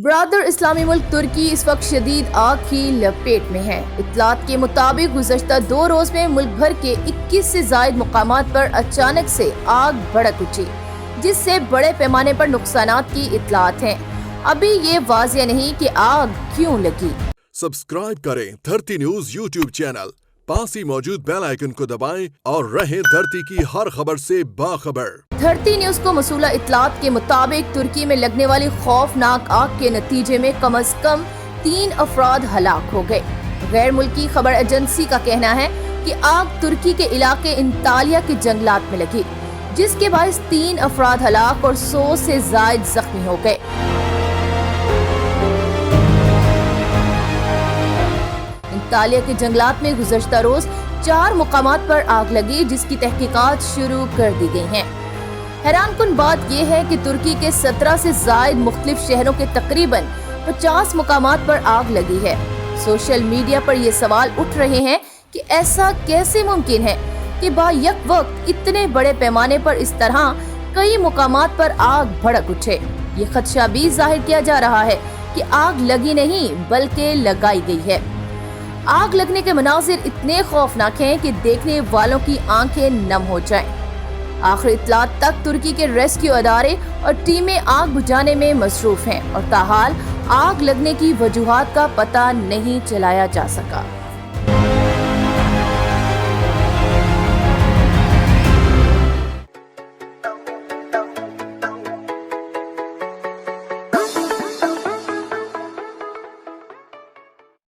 Brother इस्लामी मुल्क तुर्की इस वक्त शदीद आग की लपेट में है। इत्तलात के मुताबिक गुज़श्ता 2 रोज में मुल्क भर के 21 से ज़ायद मुकामात पर अचानक से आग भड़क उठी, जिससे बड़े पैमाने पर नुकसानात की इत्तलात हैं। अभी ये वाज़ेह नहीं कि आग क्यों लगी। सब्सक्राइब करें धरती न्यूज यूट्यूब चैनल, पास ही मौजूद बेल आइकन को दबाएं और रहें धरती की हर खबर से बाखबर। धरती न्यूज को मसूला इत्तलात के मुताबिक तुर्की में लगने वाली खौफनाक आग के नतीजे में कम से कम 3 अफराद हलाक हो गए। गैर मुल्की खबर एजेंसी का कहना है कि आग तुर्की के इलाके इंतालिया के जंगलात में लगी, जिसके बायस 3 अफराद हलाक और 100 से ज़ायद जख्मी हो गए। इंतालिया के जंगलात में गुज़श्ता रोज 4 मुकामात पर आग लगी, जिसकी तहकीकात शुरू कर दी गई हैं। हैरानकुन बात यह है कि तुर्की के 17 से ज़ायद मुख्तलिफ शहरों के तकरीबन 50 मुकामात पर आग लगी है। सोशल मीडिया पर ये सवाल उठ रहे हैं कि ऐसा कैसे मुमकिन है कि बायक वक्त इतने बड़े पैमाने पर इस तरह कई मुकामात पर आग भड़क उठे। ये खदशा भी जाहिर किया जा रहा है कि आग लगी नहीं बल्कि लगाई गई है। आग लगने के मनाजिर इतने खौफनाक हैं कि देखने वालों की आंखें नम हो जाएं। आखिर इत्तलात तक तुर्की के रेस्क्यू अदारे और टीमें आग बुझाने में मसरूफ हैं और ताहाल आग लगने की वजूहात का पता नहीं चलाया जा सका।